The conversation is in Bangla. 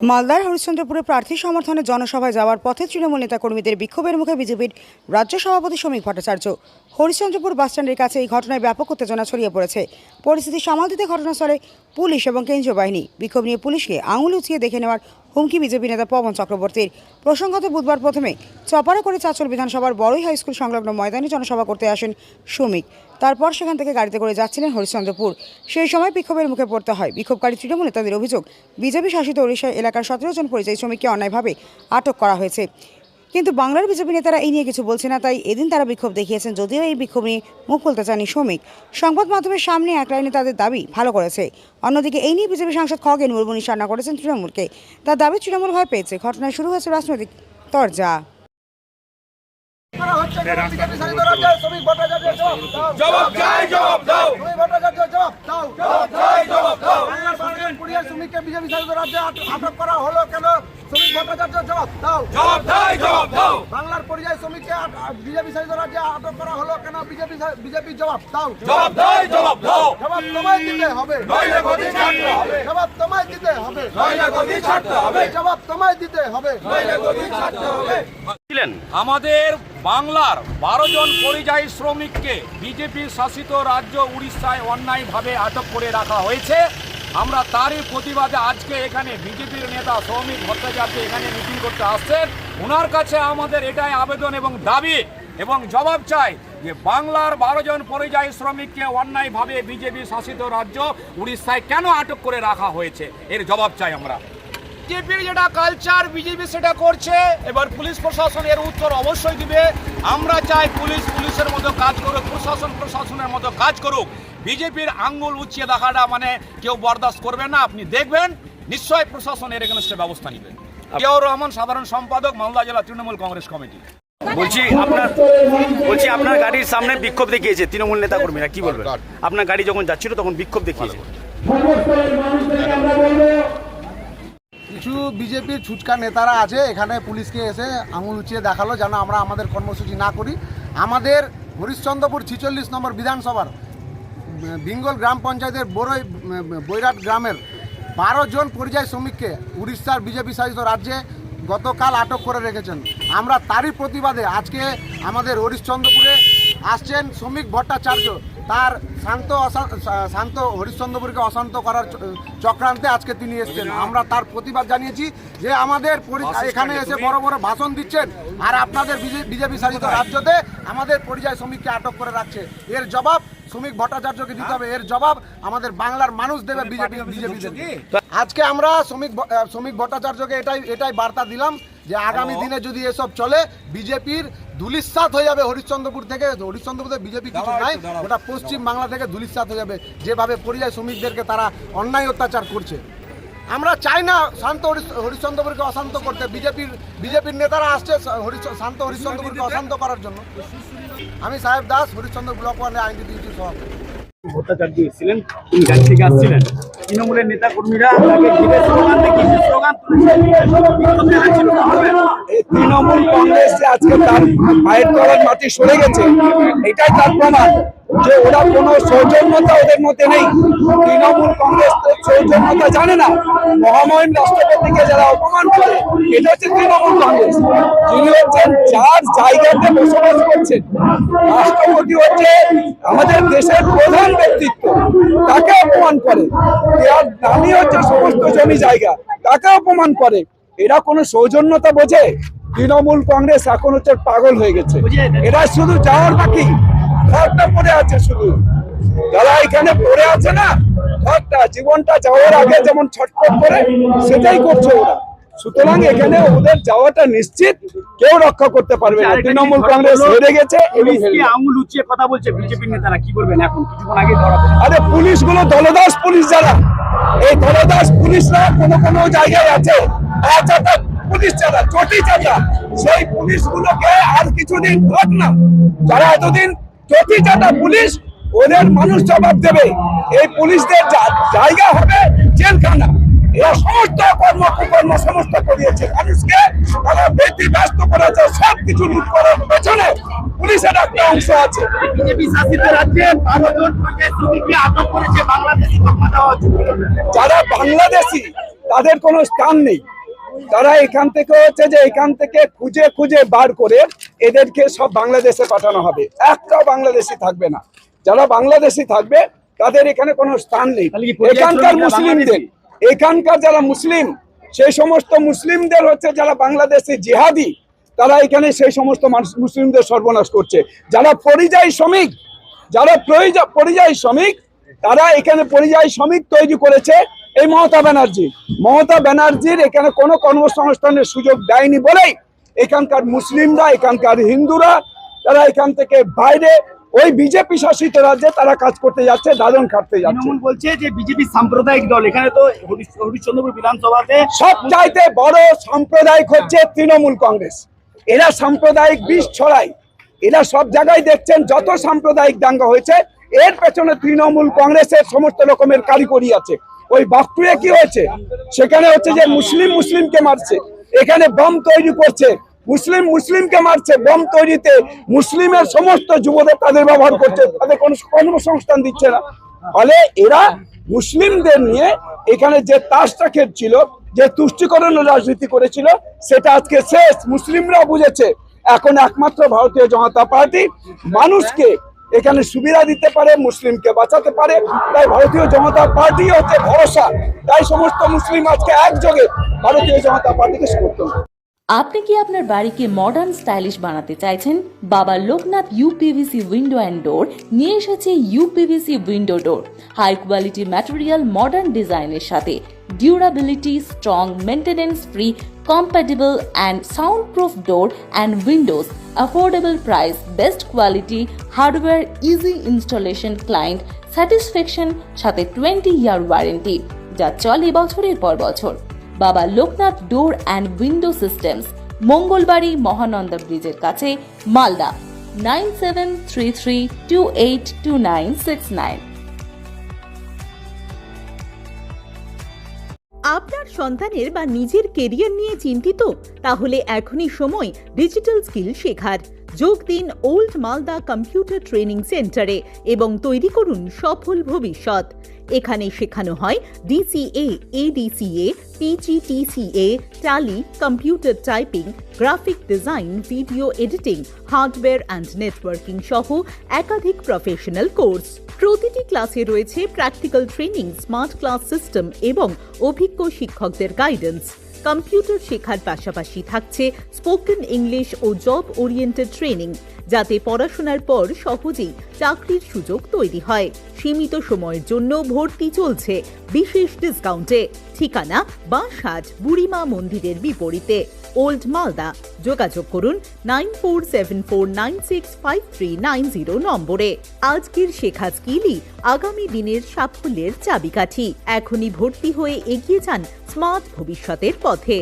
মালদার হরিশ্চন্দ্রপুরে প্রার্থী সমর্থনে জনসভায় যাওয়ার পথে তৃণমূল নেতাকর্মীদের বিক্ষোভের মুখে বিজেপির রাজ্য সভাপতি শ্রমিক ভট্টাচার্য। হরিশ্চন্দ্রপুর বাসস্ট্যান্ডের কাছে এই ঘটনায় ব্যাপক উত্তেজনা ছড়িয়ে পড়েছে। পরিস্থিতি সামাল দিতে ঘটনাস্থলে পুলিশ এবং কেন্দ্রীয় বাহিনী। বিক্ষোভ নিয়ে পুলিশকে আঙুল উঁচিয়ে দেখে নেওয়ার হুমকি বিজেপি নেতা পবন চক্রবর্তীর। প্রসঙ্গত বুধবার প্রথমে চপারা করে চাঁচল বিধানসভার বড়ই হাই স্কুল সংলগ্ন ময়দানে জনসভা করতে আসেন শ্রমিক। তারপর সেখান থেকে গাড়িতে করে যাচ্ছিলেন হরিশ্চন্দ্রপুর। সেই সময় বিক্ষোভের মুখে পড়তে হয়। বিক্ষোভকারী তৃণমূল নেতাদের অভিযোগ, বিজেপি শাসিত ওড়িশা এলাকার 17 জন পরিযায়ী শ্রমিককে অন্যায়ভাবে আটক করা হয়েছে। কিন্তু বাংলার বিজেপি নেতারা এই নিয়ে কিছু বলছে না, তাই এদিন তারা বিক্ষোভ দেখিয়েছেন। যদিও এই বিক্ষোভ নিয়ে মুখ খুলতে চাননি শ্রমিক। সংবাদ মাধ্যমের সামনে এক লাইনে তাদের দাবি ভালো করেছে। অন্যদিকে এই নিয়ে বিজেপি সাংসদ খগেন মুর্মু নিশানা করেছেন তৃণমূলকে। তার দাবি তৃণমূল ভয় পেয়েছে। ঘটনায় শুরু হয়েছে রাজনৈতিক তরজা। বাংলার পরিযায়ী শ্রমিককে বিজেপি শাসিত রাজ্যে আটক করা হলো কেন? বিজেপি জবাব দাও। জবাব দাও। জবাব তোমায় দিতে হবে। নইলে গদি ছাড়তে হবে। জবাব তোমায় দিতে হবে। নইলে গদি ছাড়তে হবে। জবাব তোমায় দিতে হবে। নইলে গদি ছাড়তে হবে। আমাদের বাংলার 12 জন পরিযায়ী শ্রমিককে বিজেপি শাসিত রাজ্য উড়িষ্যায় অন্যায়ভাবে আটক করে রাখা হয়েছে। আমরা তারই প্রতিবাদে আজকে এখানে বিজেপির নেতা শ্রমিক ভট্টাচার্য এখানে মিটিং করতে আসছেন। ওনার কাছে আমাদের এটাই আবেদন এবং দাবি এবং জবাব চাই যে বাংলার 12 জন পরিযায়ী শ্রমিককে অন্যায়ভাবে বিজেপি শাসিত রাজ্য উড়িষ্যায় কেন আটক করে রাখা হয়েছে, এর জবাব চাই আমরা। বিজেপির যেটা কালচার, বিজেপি সেটা করছে। এবার পুলিশ প্রশাসন এর উত্তর অবশ্যই দিবে। আমরা চাই পুলিশের মতো কাজ করুক, প্রশাসনের মতো কাজ করুক। বিজেপির আঙ্গুল উঁচিয়ে দেখাটা মানে কেউ বরদাস্ত করবে না। আপনি দেখবেন নিশ্চয়ই প্রশাসন এর এগেনস্টে ব্যবস্থা নেবে। জিয়াউর রহমান, সাধারণ সম্পাদক, মালদা জেলা তৃণমূল কংগ্রেস কমিটি। বলছি আপনার গাড়ির সামনে বিক্ষোভ দেখিয়েছে তৃণমূল নেতা কর্মীরা, কি বলবেন? আপনার গাড়ি যখন যাচ্ছিল তখন বিক্ষোভ দেখিয়েছে। কিছু বিজেপির ছুচকা নেতারা আছে, এখানে পুলিশকে এসে আঙুল উঁচিয়ে দেখালো যেন আমরা আমাদের কর্মসূচি না করি। আমাদের হরিশ্চন্দ্রপুর 46 নম্বর বিধানসভার বিঙ্গল গ্রাম পঞ্চায়েতের বৈরাট গ্রামের 12 জন পরিযায়ী শ্রমিককে উড়িষ্যার বিজেপি শাসিত রাজ্যে গতকাল আটক করে রেখেছেন। আমরা তারই প্রতিবাদে আজকে আমাদের হরিশ্চন্দ্রপুরে আসছেন শ্রমিক ভট্টাচার্য। তার শান্ত হরিশ্চন্দ্রপুরকে অশান্ত করার চক্রান্তে আজকে তিনি এসেছেন। আমরা তার প্রতিবাদ জানিয়েছি যে আমাদের এখানে এসে বড় বড় ভাষণ দিচ্ছেন আর আপনাদের বিজেপি শাসিত রাজ্যতে আমাদের পরিযায়ী শ্রমিককে আটক করে রাখছে। এর জবাব শ্রমিক ভট্টাচার্যকে দিতে হবে। এর জবাব আমাদের বাংলার মানুষ দেবে বিজেপি। আজকে আমরা শ্রমিক ভট্টাচার্যকে এটাই বার্তা দিলাম যে আগামী দিনে যদি এসব চলে বিজেপির ধুলিস্যাৎ হয়ে যাবে। হরিশ্চন্দ্রপুর থেকে, হরিশ্চন্দ্রপুরে বিজেপি কিছু নাই, ওটা পশ্চিম বাংলা থেকে ধুলিস্যাৎ হয়ে যাবে, যেভাবে পরিযায়ী শ্রমিকদেরকে তারা অন্যায় অত্যাচার করছে। আমরা চাই না শান্ত হরিশ্চন্দ্রপুরকে অশান্ত করতে। বিজেপির নেতারা আসছে শান্ত হরিশ্চন্দ্রপুরকে অশান্ত করার জন্য। আমি সাহেব দাস, হরিশ্চন্দ্র ব্লক 1 আইনজীবী সভাপতি। ভট্টাচার্য এসেছিলেন, তিনি গাড়ি থেকে আসছিলেন। তৃণমূলের নেতা কর্মীরা তাকে ঘিরে স্লোগান তুলেছেন। তৃণমূল কংগ্রেস যে আজকে তার পায়ের তলার মাটি সরে গেছে, এটাই তার প্রমাণ যে ওরা কোনো সৌজন্যতা ওদের মধ্যে নেই। তৃণমূল কংগ্রেস সৌজন্যতা জানে না। মহামহিম রাষ্ট্রপতিকে যারা অপমান করে, এটা হচ্ছে তৃণমূল কংগ্রেস। যিনি হচ্ছেন যার জায়গাতে বসবাস করছেন, রাষ্ট্রপতি হচ্ছে আমাদের দেশের প্রধান ব্যক্তিত্ব, তাকে অপমান করে। এর দামি হচ্ছে সমস্ত জমি জায়গা, তাকে অপমান করে। এরা কোনো সৌজন্যতা বোঝে? তৃণমূল কংগ্রেস এখন হচ্ছে পাগল হয়ে গেছে। এরা শুধু যাওয়ার বাকি, ঘরটা পড়ে আছে। শুধু যারা এখানে পড়ে আছে না, ঘরটা জীবনটা যাওয়ার আগে যেমন ছটফট করে, সেটাই করছে ওরা। সুতরাং এখানে ওদের যাওয়াটা নিশ্চিত, কেউ রক্ষা করতে পারবে না। তৃণমূল কংগ্রেস হেরে গেছে। আঙুল উঁচিয়ে কথা বলছে বিজেপির নেতারা, কি বলবেন? এখন কিছুক্ষণ আগে ধরা পড়ে। আরে পুলিশগুলো দলদাস পুলিশ, যারা এই দলদাস পুলিশরা কোনো জায়গায় আছে, পুলিশ যারা চটি চাটা, সেই পুলিশগুলোকে আর কিছুদিন থাক না। যারা এতদিন চটি চাটা পুলিশ, ওদের মানুষ জবাব দেবে। এই পুলিশদের জায়গা হবে জেলখানা। এরা সমস্ত কুকর্ম সমস্ত করিয়েছে মানুষকে, তারা ব্যস্ত করেছে। সবকিছু লুট করার পেছনে পুলিশের একটা অংশ আছে। বিজেপি শাসিত রাজ্যে 12 জন শ্রমিককে আটক করেছে বাংলাদেশি। যারা বাংলাদেশি তাদের কোনো স্থান নেই। তারা এখান থেকে হচ্ছে যে এখান থেকে খুঁজে খুঁজে বার করে এদেরকে সব বাংলাদেশে পাঠানো হবে, একটাও বাংলাদেশি থাকবে না। যারা বাংলাদেশি থাকবে তাদের এখানে কোনো স্থান নেই। তাহলে কি পরিযায়ী এখানকার শ্রমিকরা মুসলিমদের, বাংলাদেশি? এখানকার যারা মুসলিম সেই সমস্ত মুসলিমদের হচ্ছে যারা বাংলাদেশি জিহাদি, তারা এখানে সেই সমস্ত মুসলিমদের সর্বনাশ করছে। যারা পরিযায়ী শ্রমিক, যারা পরিযায়ী শ্রমিক, তারা এখানে পরিযায়ী শ্রমিক তৈরি করেছে এই মমতা ব্যানার্জি। মমতা ব্যানার্জির এখানে কোনো কর্মসংস্থানের সুযোগ দেয়নি বলেই এখানকার মুসলিমরা, এখানকার হিন্দুরা, তারা এখান থেকে বাইরে ওই বিজেপি শাসিত রাজ্যে তারা কাজ করতে যাচ্ছে, দাদন খাটতে যাচ্ছে। তৃণমূল বলছে যে বিজেপি সাম্প্রদায়িক দল, এখানে তো হরিশ্চন্দ্রপুর বিধানসভাতে সবচাইতে বড় সাম্প্রদায়িক হচ্ছে তৃণমূল কংগ্রেস। এরা সাম্প্রদায়িক বিষ ছড়ায়। এরা সব জায়গায় দেখছেন যত সাম্প্রদায়িক দাঙ্গা হয়েছে এর পেছনে তৃণমূল কংগ্রেসের সমস্ত রকমের কারিগরি আছে। ওই বাঁকুড়ে কি হয়েছে, সেখানে হচ্ছে যে মুসলিম মুসলিমকে মারছে, এখানে বম তৈরি করছে, মুসলিম মুসলিমকে মারছে, বম তৈরিতে মুসলিমের সমস্ত যুবদের তাদের ব্যবহার করছে, তাদের কোনো কর্মসংস্থান দিচ্ছে না। ফলে এরা মুসলিমদের নিয়ে এখানে যে তাসটা খেলছিল, যে তুষ্টিকরণের রাজনীতি করেছিল, সেটা আজকে শেষ। মুসলিমরা বুঝেছে এখন একমাত্র ভারতীয় জনতা পার্টি মানুষকে এখানে সুবিধা দিতে পারে, মুসলিমকে বাঁচাতে পারে। তাই ভারতীয় জনতা পার্টি হচ্ছে ভরসা। তাই সমস্ত মুসলিম আজকে একযোগে ভারতীয় জনতা পার্টিকে সমর্থন করে। আপনি কি আপনার বাড়িকে মডার্ন স্টাইলিশ বানাতে চাইছেন? বাবা Loknath uPVC window and door নিয়ে এসেছে ইউপিভিসি উইন্ডো ডোর। হাই কোয়ালিটি ম্যাটেরিয়াল, মডার্ন ডিজাইনের সাথে durability, strong, maintenance free, compatible and soundproof door and windows, affordable price, best quality, hardware, easy installation, client satisfaction, সাথে 20-year ওয়ারেন্টি যা চলে বছরের পর বছর। বাবা Loknath door and window systems, Mangalbari Mahananda ব্রিজের কাছে, মালদা 9733282969। আপনার সন্তানের বা নিজের কেরিয়ার নিয়ে চিন্তিত? তাহলে এখনই সময় ডিজিটাল স্কিল শেখার। যোগ দিন ওল্ড মালদা কম্পিউটার ট্রেনিং সেন্টারে এবং তৈরি করুন সফল ভবিষ্যৎ। এখানে শেখানো হয় DCA, ADCA, PGTCA, tally, computer typing, graphic design, video editing, hardware and networking সহ একাধিক প্রফেশনাল কোর্স। প্রতিটি ক্লাসে রয়েছে practical training, smart class system এবং অভিজ্ঞ শিক্ষকদের গাইডেন্স। কম্পিউটার শেখার পাশাপাশি থাকছে স্পোকেন ইংলিশ ও জব ওরিয়েন্টেড ট্রেনিং, যাতে পড়াশোনার পর সহজেই চাকরির সুযোগ তৈরি হয়। সীমিত সময়ের জন্য ভর্তি চলছে বিশেষ ডিসকাউন্টে। ঠিকানা বাঁশহাট বুড়িমা মন্দিরের বিপরীতে, ওল্ড মালদা। যোগাযোগ করুন 9474965390 নম্বরে। আজকের শেখা স্কিলই আগামী দিনের সাফল্যের চাবিকাঠি। এখনই ভর্তি হয়ে এগিয়ে যান স্মার্ট ভবিষ্যতের পথে।